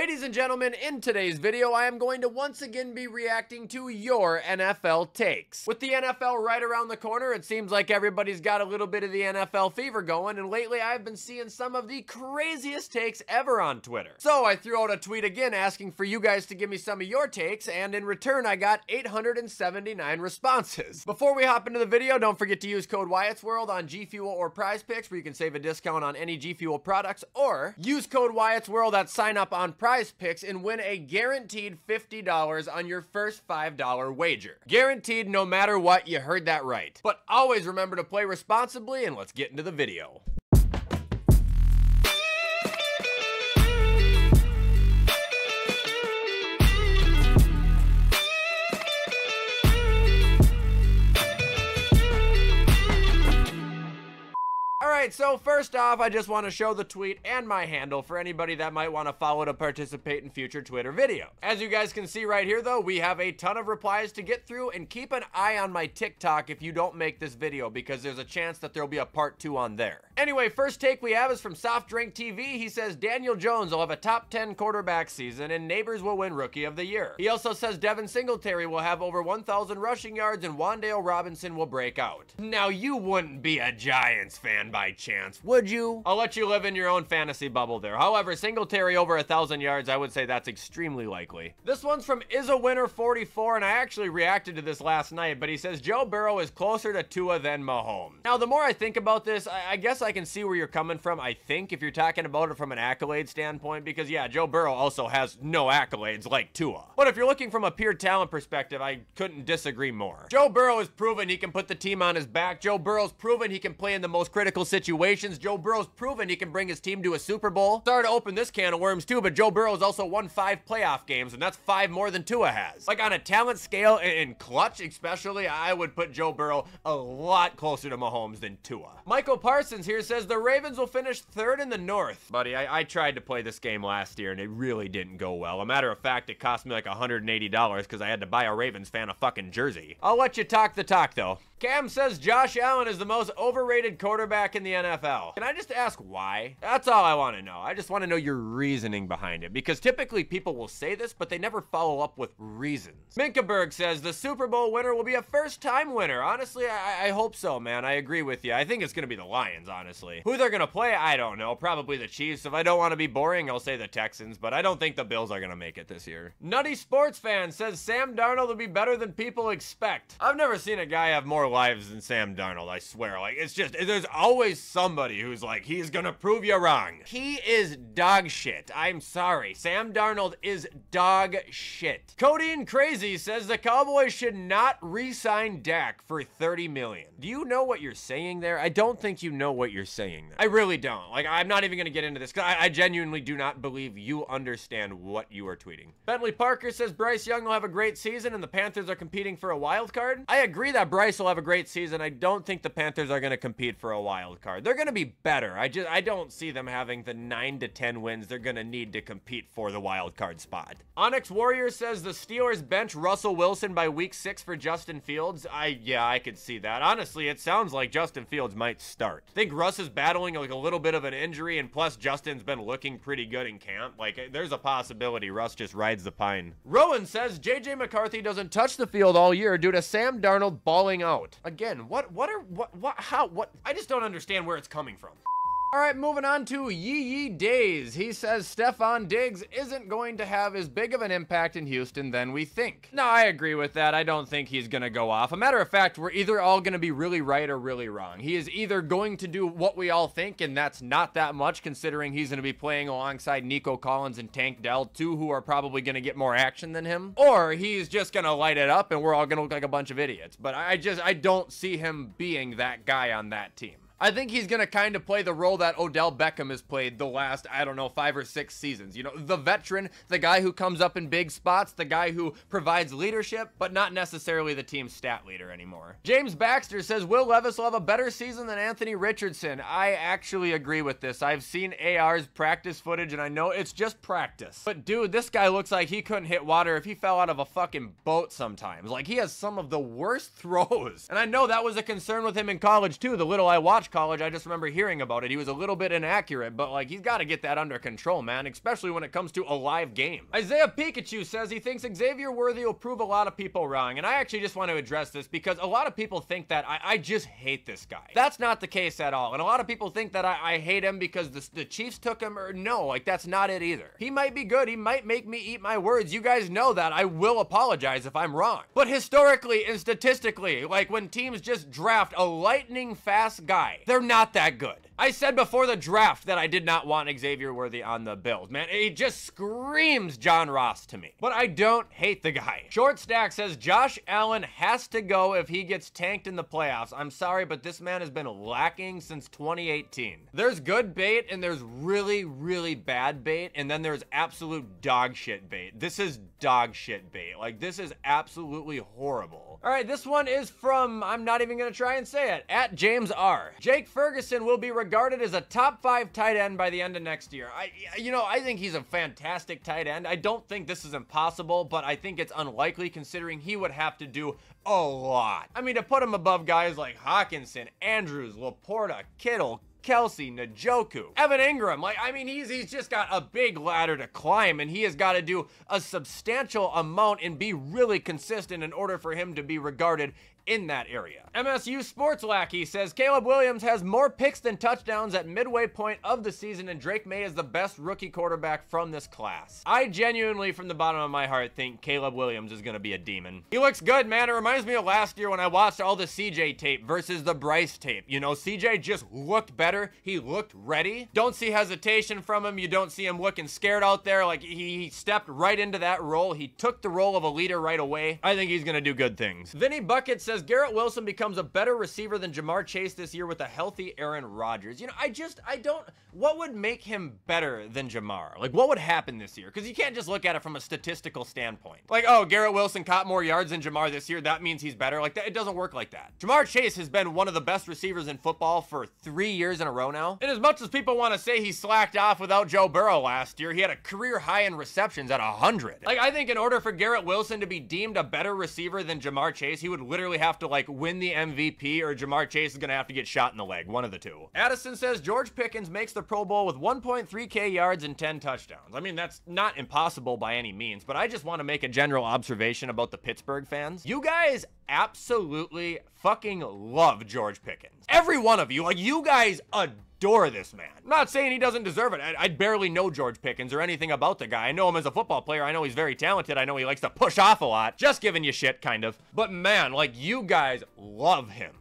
Ladies and gentlemen, in today's video, I am going to once again be reacting to your NFL takes. With the NFL right around the corner, it seems like everybody's got a little bit of the NFL fever going, and lately I've been seeing some of the craziest takes ever on Twitter. So I threw out a tweet again asking for you guys to give me some of your takes, and in return I got 879 responses. Before we hop into the video, don't forget to use code WyattzWorld on G Fuel or Prize Picks, where you can save a discount on any G Fuel products, or use code WyattzWorld at sign up on Prize Picks and win a guaranteed $50 on your first $5 wager. Guaranteed no matter what, you heard that right. But always remember to play responsibly, and let's get into the video. Alright, so first off, I just want to show the tweet and my handle for anybody that might want to follow to participate in future Twitter videos. As you guys can see right here though, we have a ton of replies to get through, and keep an eye on my TikTok if you don't make this video, because there's a chance that there'll be a part 2 on there. Anyway, first take we have is from Soft Drink TV. He says Daniel Jones will have a top 10 quarterback season and Neighbors will win Rookie of the Year. He also says Devin Singletary will have over 1,000 rushing yards and Wan'Dale Robinson will break out. Now you wouldn't be a Giants fan by chance, would you? I'll let you live in your own fantasy bubble there. However, Singletary over 1,000 yards, I would say that's extremely likely. This one's from Is a Winner 44, and I actually reacted to this last night, but he says Joe Burrow is closer to Tua than Mahomes. Now, the more I think about this, I guess I can see where you're coming from, I think, if you're talking about it from an accolade standpoint, because yeah, Joe Burrow also has no accolades like Tua. But if you're looking from a pure talent perspective, I couldn't disagree more. Joe Burrow has proven he can put the team on his back. Joe Burrow's proven he can play in the most critical situations. Joe Burrow's proven he can bring his team to a Super Bowl. Sorry to open this can of worms too, but Joe Burrow's also won 5 playoff games, and that's 5 more than Tua has. Like, on a talent scale, in clutch especially, I would put Joe Burrow a lot closer to Mahomes than Tua. Michael Parsons here says the Ravens will finish 3rd in the North. Buddy, I tried to play this game last year, and it really didn't go well. A matter of fact, it cost me like $180 because I had to buy a Ravens fan a fucking jersey. I'll let you talk the talk, though. Cam says Josh Allen is the most overrated quarterback in the NFL. Can I just ask why? That's all I want to know. I just want to know your reasoning behind it, because typically people will say this, but they never follow up with reasons. Minkaberg says the Super Bowl winner will be a first-time winner. Honestly, I hope so, man. I agree with you. I think it's going to be the Lions, honestly. Who they're going to play, I don't know. Probably the Chiefs. If I don't want to be boring, I'll say the Texans, but I don't think the Bills are going to make it this year. Nutty Sports Fan says Sam Darnold will be better than people expect. I've never seen a guy have more lives than Sam Darnold, I swear. Like, it's just, there's always somebody who's like, he's gonna prove you wrong. He is dog shit. I'm sorry. Sam Darnold is dog shit. Codeine Crazy says the Cowboys should not re-sign Dak for $30 million. Do you know what you're saying there? I don't think you know what you're saying there. I really don't. Like, I'm not even gonna get into this, because I genuinely do not believe you understand what you are tweeting. Bentley Parker says Bryce Young will have a great season and the Panthers are competing for a wild card. I agree that Bryce will have a great season. I don't think the Panthers are going to compete for a wild card. They're going to be better. I don't see them having the 9 to 10 wins they're going to need to compete for the wild card spot. Onyx Warrior says the Steelers bench Russell Wilson by week 6 for Justin Fields. Yeah, I could see that. Honestly, it sounds like Justin Fields might start. I think Russ is battling like a little bit of an injury, and plus Justin's been looking pretty good in camp. Like, there's a possibility Russ just rides the pine. Rowan says JJ McCarthy doesn't touch the field all year due to Sam Darnold balling out. Again, what? I just don't understand where it's coming from. All right, moving on to Yee Days. He says Stephon Diggs isn't going to have as big of an impact in Houston than we think. No, I agree with that. I don't think he's going to go off. A matter of fact, we're either all going to be really right or really wrong. He is either going to do what we all think, and that's not that much considering he's going to be playing alongside Nico Collins and Tank Dell, 2 who are probably going to get more action than him, or he's just going to light it up and we're all going to look like a bunch of idiots. But I don't see him being that guy on that team. I think he's going to kind of play the role that Odell Beckham has played the last, I don't know, 5 or 6 seasons. You know, the veteran, the guy who comes up in big spots, the guy who provides leadership, but not necessarily the team's stat leader anymore. James Baxter says Will Levis will have a better season than Anthony Richardson. I actually agree with this. I've seen AR's practice footage, and I know it's just practice. But dude, this guy looks like he couldn't hit water if he fell out of a fucking boat sometimes. Like, he has some of the worst throws. And I know that was a concern with him in college too. The little I watched watch college. I just remember hearing about it. He was a little bit inaccurate, but like he's got to get that under control, man, especially when it comes to a live game. Isaiah Pikachu says he thinks Xavier Worthy will prove a lot of people wrong, and I actually just want to address this because a lot of people think that I just hate this guy. That's not the case at all, and a lot of people think that I hate him because the Chiefs took him, or no, like that's not it either. He might be good. He might make me eat my words. You guys know that. I will apologize if I'm wrong. But historically and statistically, like when teams just draft a lightning fast guy, they're not that good. I said before the draft that I did not want Xavier Worthy on the Bills, man. He just screams John Ross to me. But I don't hate the guy. Short Stack says Josh Allen has to go if he gets tanked in the playoffs. I'm sorry, but this man has been lacking since 2018. There's good bait and there's really, really bad bait, and then there's absolute dog shit bait. This is dog shit bait. Like, this is absolutely horrible. All right, this one is from, I'm not even gonna try and say it, at James R. Jake Ferguson will be regarded as a top 5 tight end by the end of next year. I think he's a fantastic tight end. I don't think this is impossible, but I think it's unlikely considering he would have to do a lot. I mean, to put him above guys like Hawkinson, Andrews, Laporta, Kittle, Kelsey, Njoku, Evan Ingram. Like, I mean, he's just got a big ladder to climb, and he has got to do a substantial amount and be really consistent in order for him to be regarded in that area. MSU Sports Lackey says Caleb Williams has more picks than touchdowns at midway point of the season, and Drake May is the best rookie quarterback from this class. I genuinely, from the bottom of my heart, think Caleb Williams is gonna be a demon. He looks good, man. It reminds me of last year when I watched all the CJ tape versus the Bryce tape. You know, CJ just looked better. He looked ready. Don't see hesitation from him. You don't see him looking scared out there. Like, he stepped right into that role. He took the role of a leader right away. I think he's gonna do good things. Vinny Bucket says Garrett Wilson becomes a better receiver than Jamar Chase this year with a healthy Aaron Rodgers. You know, I don't, what would make him better than Jamar? Like, what would happen this year? Because you can't just look at it from a statistical standpoint. Like, oh, Garrett Wilson caught more yards than Jamar this year, that means he's better. Like, it doesn't work like that. Jamar Chase has been one of the best receivers in football for 3 years in a row now. And as much as people want to say he slacked off without Joe Burrow last year, he had a career high in receptions at 100. Like, I think in order for Garrett Wilson to be deemed a better receiver than Jamar Chase, he would literally have to, like, win the MVP, or Jamar Chase is going to have to get shot in the leg. One of the two. Addison says George Pickens makes the Pro Bowl with 1.3K yards and 10 touchdowns. I mean, that's not impossible by any means, but I just want to make a general observation about the Pittsburgh fans. You guys absolutely fucking love George Pickens. Every one of you. Like, you guys adore this man. I'm not saying he doesn't deserve it. I barely know George Pickens or anything about the guy. I know him as a football player. I know he's very talented. I know he likes to push off a lot. Just giving you shit, kind of. But man, like, you guys love him.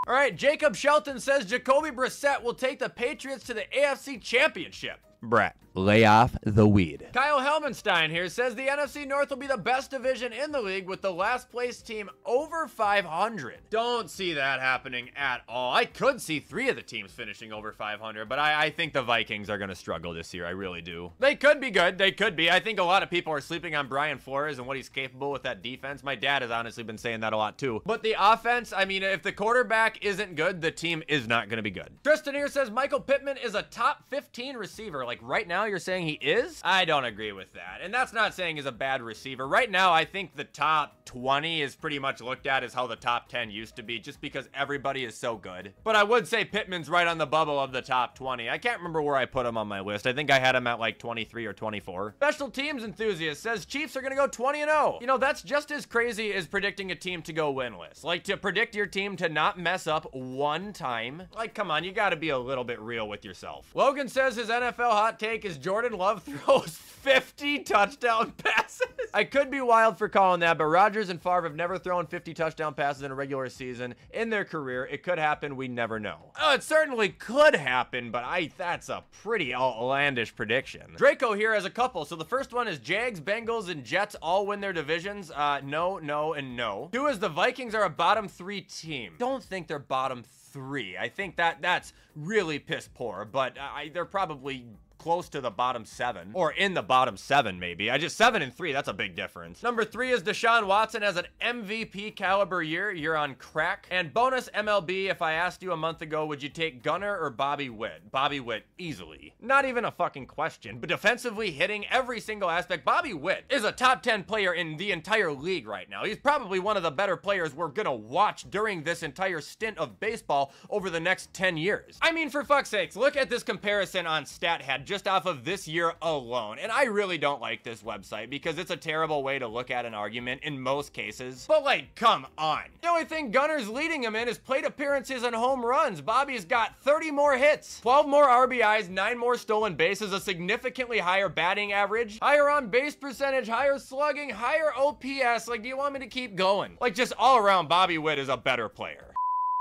All right, Jacob Shelton says Jacoby Brissett will take the Patriots to the AFC Championship. Brett, lay off the weed. Kyle Helmenstein here says the NFC North will be the best division in the league with the last place team over 500. Don't see that happening at all. I could see 3 of the teams finishing over 500, but I think the Vikings are going to struggle this year. I really do. They could be good. They could be. I think a lot of people are sleeping on Brian Flores and what he's capable with that defense. My dad has honestly been saying that a lot too. But the offense, I mean, if the quarterback isn't good, the team is not going to be good. Tristan here says Michael Pittman is a top 15 receiver. Like, right now you're saying he is? I don't agree with that. And that's not saying he's a bad receiver. Right now, I think the top 20 is pretty much looked at as how the top 10 used to be, just because everybody is so good. But I would say Pittman's right on the bubble of the top 20. I can't remember where I put him on my list. I think I had him at like 23 or 24. Special teams enthusiast says Chiefs are going to go 20-0. You know, that's just as crazy as predicting a team to go winless. Like, to predict your team to not mess up one time. Like, come on, you got to be a little bit real with yourself. Logan says his NFL hot take is Jordan Love throws 50 touchdown passes. I could be wild for calling that, but Rodgers and Favre have never thrown 50 touchdown passes in a regular season in their career. It could happen. We never know. Oh, it certainly could happen, but that's a pretty outlandish prediction. Draco here has a couple. So the first one is Jags, Bengals, and Jets all win their divisions. No, no, and no. 2 is the Vikings are a bottom 3 team. Don't think they're bottom 3. I think that's really piss poor, but they're probably close to the bottom 7, or in the bottom 7 maybe. 7 and 3, that's a big difference. Number 3 is Deshaun Watson has an MVP caliber year. You're on crack. And bonus MLB, if I asked you a month ago, would you take Gunnar or Bobby Witt? Bobby Witt, easily. Not even a fucking question. But defensively, hitting every single aspect, Bobby Witt is a top 10 player in the entire league right now. He's probably one of the better players we're gonna watch during this entire stint of baseball over the next 10 years. I mean, for fuck's sakes, look at this comparison on StatHead just off of this year alone. And I really don't like this website because it's a terrible way to look at an argument in most cases. But like, come on. The only thing Gunner's leading him in is plate appearances and home runs. Bobby's got 30 more hits, 12 more RBIs, 9 more stolen bases, a significantly higher batting average, higher on base percentage, higher slugging, higher OPS. Like, do you want me to keep going? Like, just all around, Bobby Witt is a better player.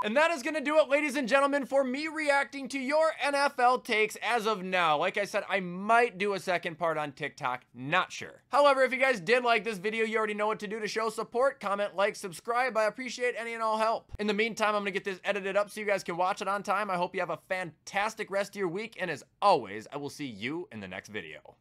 And that is going to do it, ladies and gentlemen, for me reacting to your NFL takes as of now. Like I said, I might do a second part on TikTok, not sure. However, if you guys did like this video, you already know what to do to show support. Comment, like, subscribe. I appreciate any and all help. In the meantime, I'm going to get this edited up so you guys can watch it on time. I hope you have a fantastic rest of your week. And as always, I will see you in the next video.